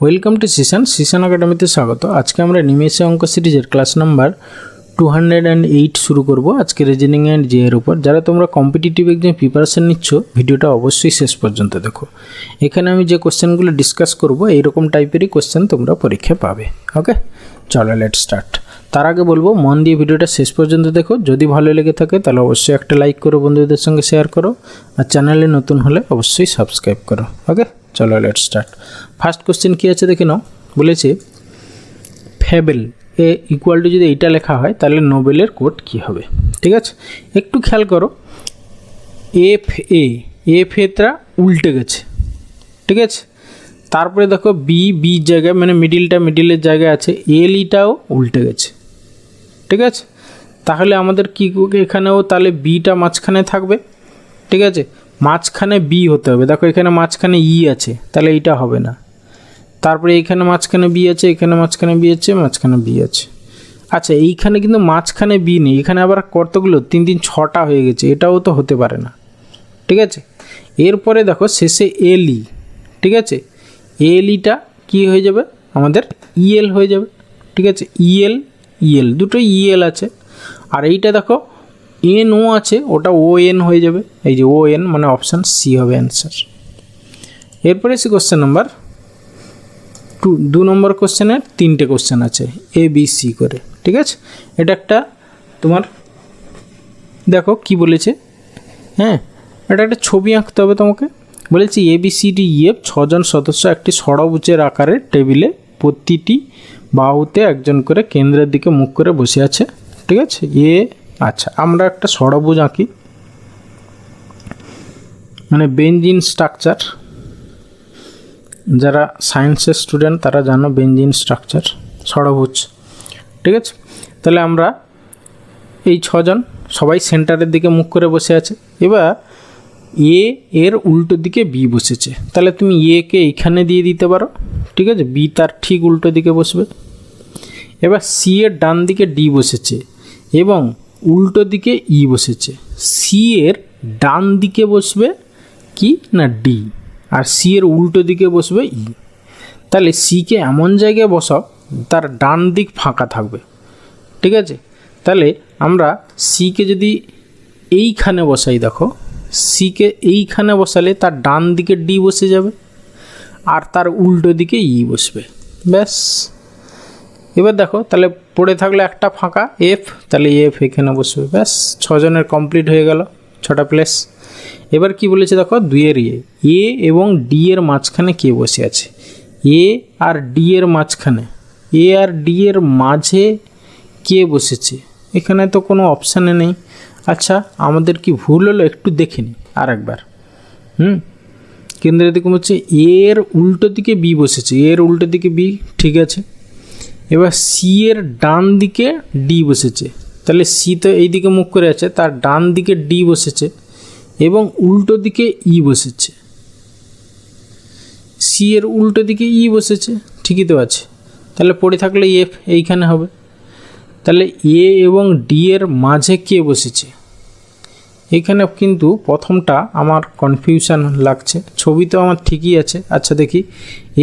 Welcome to সিশন একাডেমিতে স্বাগত। আজকে আমরা নিমেষে অঙ্ক সিরিজের ক্লাস নাম্বার 208 শুরু করব। আজকে রিজনিং অ্যান্ড জি এর উপর। যারা তোমরা কম্পিটিটিভ এক্সাম প্রিপারেশন নিচ্ছ, ভিডিওটা অবশ্যই শেষ পর্যন্ত দেখো। এখানে আমি যে কোশ্চেনগুলো ডিসকাস করব এইরকম টাইপেরই কোশ্চেন তোমরা পরীক্ষা পাবে। ওকে, চলো লেট স্টার্ট। তার আগে বলবো মন দিয়ে ভিডিওটা শেষ পর্যন্ত দেখো। যদি ভালো লেগে থাকে তাহলে অবশ্যই একটা লাইক করো, বন্ধুদের সঙ্গে শেয়ার করো, আর চ্যানেলে নতুন হলে অবশ্যই সাবস্ক্রাইব করো। ওকে, চলো লেট স্টার্ট। ফার্স্ট কোশ্চেন কী আছে দেখে নাও। বলেছে ফেবেল এ ইকুয়াল টু যদি এইটা লেখা হয় তাহলে নোবেলের কোড কী হবে। ঠিক আছে, একটু খেয়াল করো। এফ এটা উল্টে গেছে। ঠিক আছে, তারপরে দেখো বি জায়গায় মানে মিডিলের জায়গায় আছে, ইটাও উল্টে গেছে। ঠিক আছে, তাহলে আমাদের কি এখানেও তাহলে বিটা মাঝখানে থাকবে। ঠিক আছে, মাঝখানে বি হতে হবে। দেখো এখানে মাঝখানে আছে, তাহলে এইটা হবে না। তারপরে এইখানে মাঝখানে বি আছে, এখানে মাঝখানে বি আছে, মাঝখানে বি আছে। আচ্ছা, এইখানে কিন্তু মাঝখানে বি নেই, এখানে আবার কতগুলো 3 3 6টা হয়ে গেছে, এটাও তো হতে পারে না। ঠিক আছে, এরপরে দেখো শেষে এলই। ঠিক আছে, এলইটা কি হয়ে যাবে আমাদের ইএল হয়ে যাবে। ঠিক আছে, ইএল দুটো ইএল আছে। আর এইটা দেখো এনও আছে, ওটা ওএন হয়ে যাবে। এই যে ওএন মানে অপশান সি হবে অ্যান্সার। এরপরে এসে কোশ্চেন নাম্বার 2 নম্বর কোশ্চেনের 3টে কোশ্চেন আছে এ বি সি করে। ঠিক আছে, এটা একটা তোমার দেখো কি বলেছে। হ্যাঁ, এটা একটা ছবি আঁকতে হবে তোমাকে। বলেছি A B C D E F 6 জন সদস্য একটি ষড়ভুজের আকারের টেবিলে প্রতিটি বাহুতে একজন করে কেন্দ্রের দিকে মুখ করে বসে আছে। ঠিক আছে, আচ্ছা আমরা একটা ষড়ভুজ আঁকি, মানে বেঞ্জিন স্ট্রাকচার। যারা সায়েন্সের স্টুডেন্ট তারা জানো বেঞ্জিন স্ট্রাকচার, ষড়ভুজ। ঠিক আছে, তাহলে আমরা এই 6 জন সবাই সেন্টারের দিকে মুখ করে বসে আছে। এবার এর উল্টো দিকে বি বসেছে, তাহলে তুমি কে এইখানে দিয়ে দিতে পারো। ঠিক আছে, বি তার ঠিক উল্টো দিকে বসবে। এবার সি এর ডান দিকে ডি বসেছে এবং উল্টো দিকে ই বসেছে। সি এর ডান দিকে বসবে কি না ডি, আর সি এর উল্টো দিকে বসবে ই। তাহলে সিকে এমন জায়গায় বসাও তার ডান দিক ফাঁকা থাকবে। ঠিক আছে, তাহলে আমরা সিকে যদি এইখানে বসাই, দেখো সিকে এইখানে বসালে তার ডান দিকে ডি বসে যাবে আর তার উল্টো দিকে ই বসবে। ব্যাস, এবার দেখো তাহলে পড়ে থাকলে একটা ফাঁকা এফ, তাহলে এফ এখানে বসবে। ব্যাস, 6 জনের কমপ্লিট হয়ে গেল 6টা প্লেস। এবার কি বলেছে দেখো 2 এর এ এবং ডি এর মাঝখানে কে বসে আছে। এ আর ডি এর মাঝখানে, এ আর ডি এর মাঝে কে বসেছে, এখানে তো কোনো অপশানে নেই। আচ্ছা, আমাদের কি ভুল হলো একটু দেখে নিই আর একবার। কেন্দ্রের দিকে হচ্ছে এর উল্টো দিকে বি বসেছে, এর উল্টো দিকে বি। ঠিক আছে, এবার সি এর ডান দিকে ডি বসেছে, তাহলে সি তো এই দিকে মুখ করে আছে, তার ডান দিকে ডি বসেছে এবং উল্টো দিকে ই বসেছে। সি এর উল্টো দিকে ই বসেছে, ঠিকই তো আছে। তাহলে পড়ে থাকলে এফ এইখানে হবে। তাহলে এ এবং ডি এর মাঝে কে বসেছে, এখানে কিন্তু প্রথমটা আমার কনফিউশন লাগছে। ছবি তো আমার ঠিকই আছে। আচ্ছা দেখি,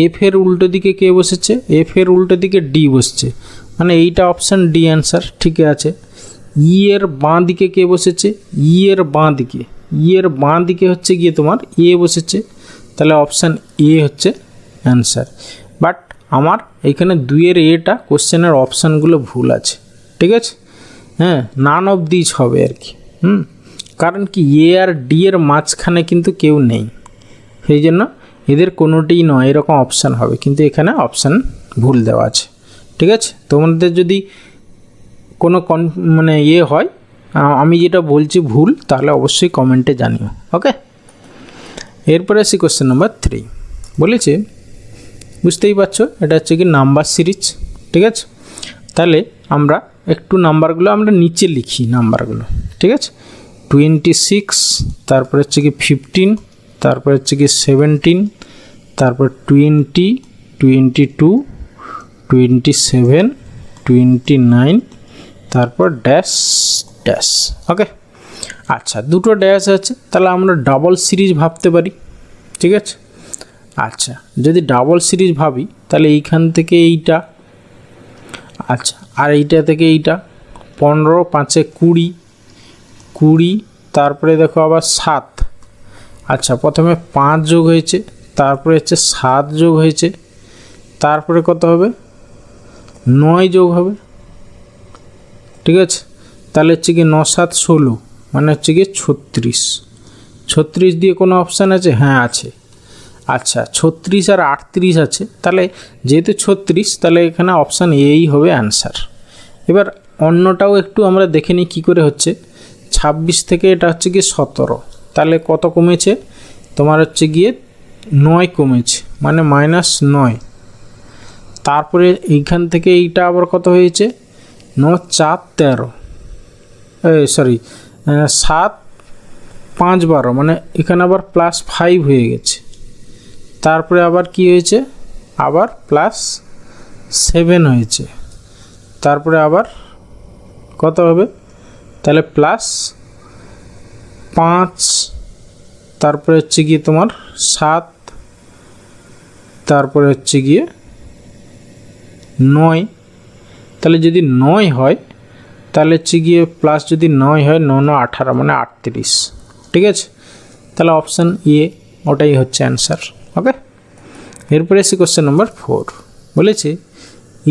এফ এর উল্টো দিকে কে বসেছে, এফ এর উল্টো দিকে ডি বসছে, মানে এইটা অপশান ডি অ্যান্সার। ঠিকই আছে। ই এর বাঁ দিকে কে বসেছে, ই এর বাঁ দিকে হচ্ছে গিয়ে তোমার এ বসেছে, তাহলে অপশান এ হচ্ছে অ্যান্সার। বাট আমার এখানে 2 এর এটা কোশ্চেনের অপশানগুলো ভুল আছে। ঠিক আছে, হ্যাঁ, নান অফ দিস হবে আর কি। কারণ কি এ আর ডি এর মাঝখানে কিন্তু কেউ নেই, সেই জন্য এদের কোনোটিই নয় এরকম অপশান হবে, কিন্তু এখানে অপশান ভুল দেওয়া আছে। ঠিক আছে, তোমাদের যদি কোনো মানে হয় আমি যেটা বলছি ভুল, তাহলে অবশ্যই কমেন্টে জানিও। ওকে, এরপরে আসি কোশ্চেন নাম্বার 3। বলেছে বুঝতেই পারছো এটা হচ্ছে কি নাম্বার সিরিজ। ঠিক আছে, তাহলে আমরা একটু নাম্বারগুলো আমরা নিচে লিখি নাম্বারগুলো। ঠিক আছে, 26, তারপরে হচ্ছে কি 15, তারপরে হচ্ছে কি 17, তারপর 20, 22, 27, 29, তারপর ড্যাশ। ওকে, আচ্ছা দুটো ড্যাশ আছে, তাহলে আমরা ডাবল সিরিজ ভাবতে পারি। ঠিক আছে, আচ্ছা, যদি ডাবল সিরিজ ভাবি তাহলে এইখান থেকে এইটা, আচ্ছা, আর এইটা থেকে এইটা 15, 5 20, 20, তারপরে দেখো আবার 7। আচ্ছা, প্রথমে 5 যোগ হয়েছে, তারপরে হচ্ছে 7 যোগ হয়েছে, তারপরে কত হবে 9 যোগ হবে, ঠিক আছে। তাহলে হচ্ছে কি 9 7 16, মানে হচ্ছে কি 36। 36 দিয়ে কোনো অপশান আছে? হ্যাঁ আছে। আচ্ছা, 36 আর 38 আছে, তাহলে যেহেতু 36 তাহলে এখানে অপশান এই হবে অ্যান্সার। এবার অন্যটাও একটু আমরা দেখে নিই কী করে হচ্ছে। 26 থেকে এটা হচ্ছে গিয়ে 17, তাহলে কত কমেছে তোমার হচ্ছে গিয়ে 9 কমেছে, মানে -9। তারপরে এইখান থেকে এইটা আবার কত হয়েছে 9 4 13, সরি 7 5 12, মানে এখানে আবার +5 হয়ে গেছে। তারপরে আবার কি হয়েছে, আবার +7 হয়েছে, তারপরে আবার কত হবে, তাহলে +5, তারপরে হচ্ছে গিয়ে তোমার 7, তারপরে হচ্ছে গিয়ে 9। তাহলে যদি 9 হয় তাহলে হচ্ছে গিয়ে প্লাস যদি 9 হয় 9 9 18, মানে 38, ঠিক আছে। তাহলে অপশান এ ওটাই হচ্ছে অ্যান্সার। ওকে, এরপরে এসে কোশ্চেন নাম্বার 4 বলেছে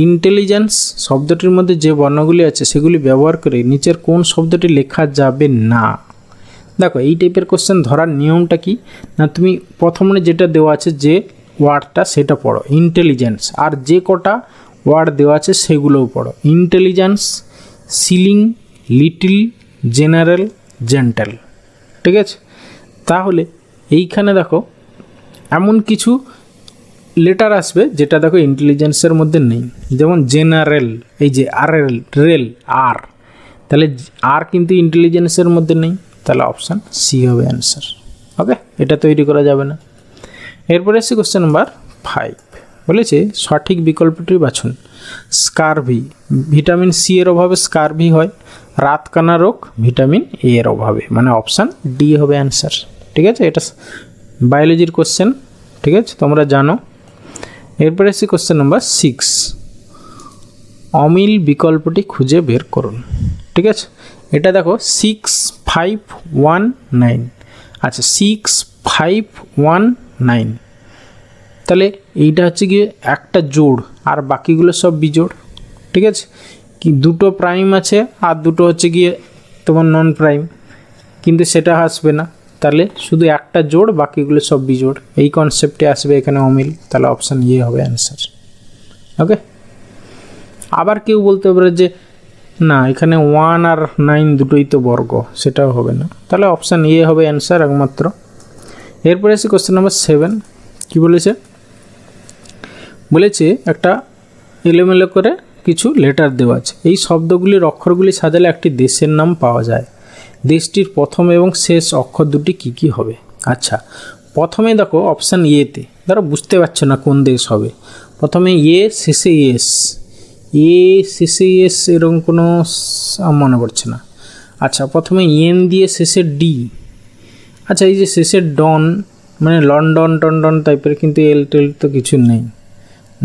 ইন্টেলিজেন্স শব্দটির মধ্যে যে বর্ণগুলি আছে সেগুলি ব্যবহার করে নিচের কোন শব্দটি লেখা যাবে না। দেখো এই টাইপের কোশ্চেন ধরার নিয়মটা কি না, তুমি প্রথমে যেটা দেওয়া আছে যে ওয়ার্ডটা সেটা পড়ো ইন্টেলিজেন্স, আর যে কটা ওয়ার্ড দেওয়া আছে সেগুলোও পড়ো। Intelligence, ceiling, little, general, gentle, ঠিক আছে। তাহলে এইখানে দেখো এমন কিছু লেটার আসবে যেটা দেখো ইন্টেলিজেন্সের মধ্যে নেই, যেমন জেনারেল, এই যে রেল আর, তাহলে আর কিন্তু ইন্টেলিজেন্সের মধ্যে নেই, তাহলে অপশান সি হবে অ্যান্সার। ওকে, এটা তৈরি করা যাবে না। এরপরে এসে কোশ্চেন নাম্বার 5 বলেছে সঠিক বিকল্পটি বাছুন। স্কারভি, ভিটামিন সি এর অভাবে স্কারভি হয়। রাতকানা রোগ ভিটামিন এ এর অভাবে, মানে অপশান ডি হবে অ্যান্সার, ঠিক আছে। এটা বায়োলজির কোশ্চেন, ঠিক আছে, তোমরা জানো। এরপরে এসে কোশ্চেন নাম্বার 6, অমিল বিকল্পটি খুঁজে বের করুন, ঠিক আছে। এটা দেখো 6 5 1 9, আচ্ছা 6 5 1 9, তাহলে এইটা হচ্ছে গিয়ে একটা জোড় আর বাকিগুলো সব বিজোড়, ঠিক আছে। কি দুটো প্রাইম আছে আর দুটো হচ্ছে গিয়ে তোমার নন প্রাইম, কিন্তু সেটা আসবে না, তাহলে শুধু একটা জোড় বাকিগুলো সব বিজোড়, এই কনসেপ্টে আসবে এখানে অমিল, তাহলে অপশান ইয়ে হবে অ্যান্সার। ওকে, আবার কেউ বলতে পারে যে না এখানে 1 আর 9 দুটোই তো বর্গ, সেটাও হবে না, তাহলে অপশান ইয়ে হবে অ্যান্সার একমাত্র। এরপরে এসে কোশ্চেন নাম্বার 7 কী বলেছে, বলেছে একটা এলোমেলো করে কিছু লেটার দেওয়া আছে, এই শব্দগুলির অক্ষরগুলি সাজালে একটি দেশের নাম পাওয়া যায়, দেশটির প্রথম এবং শেষ অক্ষর দুটি কী কী হবে। আচ্ছা, প্রথমে দেখো অপশান ইয়েতে, ধরো বুঝতে পারছো না কোন দেশ হবে, প্রথমে এ শেষে এস, এ শেষে এস এরকম কোনো মনে পড়ছে না। আচ্ছা, প্রথমে এন দিয়ে শেষে ডি, আচ্ছা এই যে শেষে ডন, মানে লন্ডন টন্ডন টাইপের, কিন্তু এল টেল তো কিছু নেই,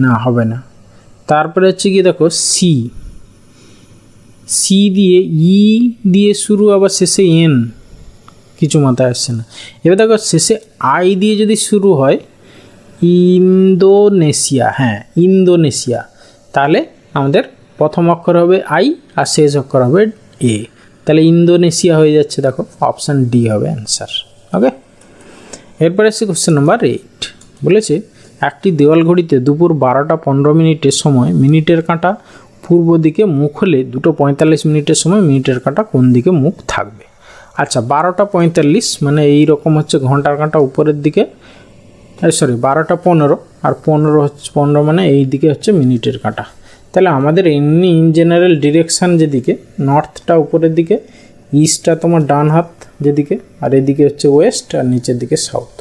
না হবে না। তারপরে হচ্ছে গিয়ে দেখো সি, সি দিয়ে ই দিয়ে শুরু, আবার শেষে এন, কিছু মাথায় আসছে না। এবার দেখো শেষে আই দিয়ে যদি শুরু হয়, ইন্দোনেশিয়া, হ্যাঁ ইন্দোনেশিয়া, তাহলে আমাদের প্রথম অক্ষর হবে আই আর শেষ অক্ষর হবে এ, তাহলে ইন্দোনেশিয়া হয়ে যাচ্ছে, দেখো অপশান ডি হবে অ্যান্সার। ওকে, এরপরে এসে কোশ্চেন নাম্বার 8 বলেছে একটি দেওয়াল ঘড়িতে দুপুর 12টা 15 মিনিটের সময় মিনিটের কাঁটা পূর্ব দিকে মুখ হলে 2টা 45 মিনিটের সময় মিনিটের কাঁটা কোন দিকে মুখ থাকবে। আচ্ছা, 12টা 45 মানে এই রকম হচ্ছে ঘন্টার কাঁটা উপরের দিকে, সরি 12টা 15, আর 15 হচ্ছে 15 মানে এই দিকে হচ্ছে মিনিটের কাঁটা। তাহলে আমাদের এমনি ইন জেনারেল ডিরেকশান যেদিকে, নর্থটা উপরের দিকে, ইস্টটা তোমার ডান হাত যেদিকে, আর এদিকে হচ্ছে ওয়েস্ট, আর নিচের দিকে সাউথ।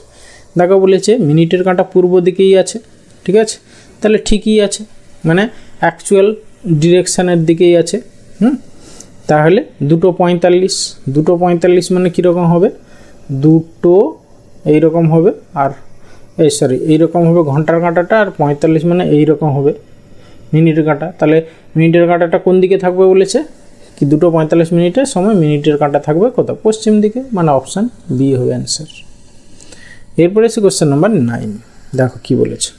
দেখো বলেছে মিনিটের কাঁটা পূর্ব দিকেই আছে, ঠিক আছে, তাহলে ঠিকই আছে, মানে অ্যাকচুয়াল ডিরেকশানের দিকেই আছে। তাহলে 2টো 45, 2টো 45 মানে কীরকম হবে, দুটো এইরকম হবে, আর এইরকম হবে ঘন্টার কাঁটাটা, আর 45 মানে এইরকম হবে মিনিটের কাঁটা। তাহলে মিনিটের কাঁটাটা কোন দিকে থাকবে বলেছে কি, 2:45 মিনিটের সময় মিনিটের কাঁটা থাকবে কোথাও পশ্চিম দিকে, মানে অপশান বি হবে অ্যান্সার। এরপরে এসে কোশ্চেন নাম্বার 9, দেখো কি বলেছে।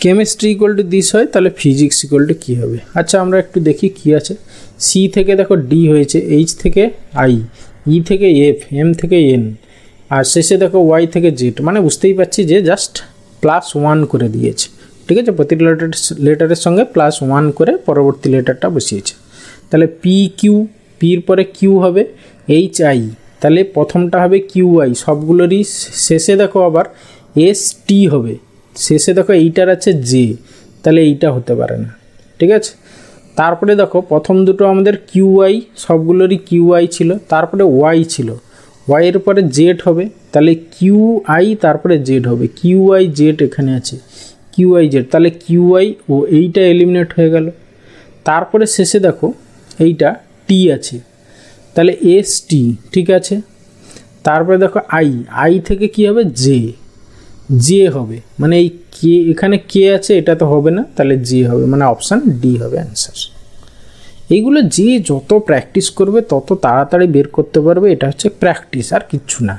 কেমিস্ট্রি ইকুয়াল টু দিস হয়, তাহলে ফিজিক্স ইকুয়াল টু কী হবে? আচ্ছা আমরা একটু দেখি কি আছে। সি থেকে দেখো ডি হয়েছে, এইচ থেকে আই, ই থেকে এফ, এম থেকে এন, আর শেষে দেখো ওয়াই থেকে জেড, মানে বুঝতেই পারছি যে জাস্ট +1 করে দিয়েছে। ঠিক আছে, প্রতিটা লেটারের সঙ্গে +1 করে পরবর্তী লেটারটা বসিয়েছে। তাহলে পি কিউ, পির পরে কিউ হবে, এইচ আই, তাহলে প্রথমটা হবে কিউ আই, সবগুলোরই শেষে দেখো আবার এস টি হবে, শেষে দেখো এইটার আছে জে, তাহলে এইটা হতে পারে না। ঠিক আছে, তারপরে দেখো প্রথম দুটো আমাদের কিউ আই, সবগুলোরই কিউ আই ছিল, তারপরে ওয়াই ছিল, ওয়াইয়ের পরে জেড হবে, তাহলে কিউ আই তারপরে জেড হবে, কিউ আই জেড এখানে আছে, কিউ আই জেড, তাহলে কিউ আই ও এইটা এলিমিনেট হয়ে গেল। তারপরে শেষে দেখো এইটা টি আছে, তাহলে এস টি, ঠিক আছে। তারপরে দেখো আই, আই থেকে কি হবে জে, জে হবে, মানে এই কে, এখানে কে আছে এটা তো হবে না, তাহলে জে হবে, মানে অপশান ডি হবে অ্যান্সার। এইগুলো যে যত প্র্যাকটিস করবে তত তাড়াতাড়ি বের করতে পারবে, এটা হচ্ছে প্র্যাকটিস আর কিচ্ছু না।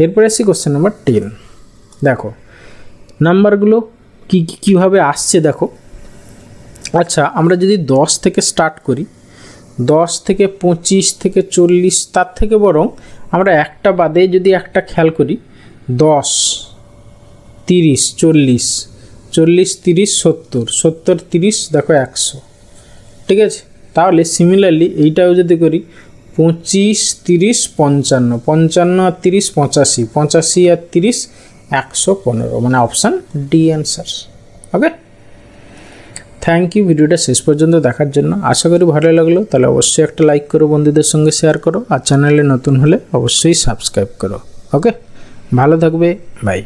এরপরে আসছি কোশ্চেন নাম্বার 10, দেখো নাম্বারগুলো কীভাবে আসছে দেখো। আচ্ছা আমরা যদি 10 থেকে স্টার্ট করি, 10 থেকে 25 থেকে 40, তার থেকে বরং আমরা একটা বাদে যদি একটা খেয়াল করি, 10, 30, 40, 40, 30, 70, 70, 30, দেখো 100। ঠিক আছে, তাহলে সিমিলারলি এইটাও যদি করি 25, 30, 55, 55 আর 30, 85, 85 আর 30, 115, মানে option D answer. Okay, thank you ভিডিওটা শেষ পর্যন্ত দেখার জন্য। আশা করি ভালো লাগলো, তাহলে অবশ্যই একটা লাইক করো, বন্ধুদের সঙ্গে শেয়ার করো, আর চ্যানেলে নতুন হলে অবশ্যই সাবস্ক্রাইব করো। ওকে, ভালো থাকবে, বাই।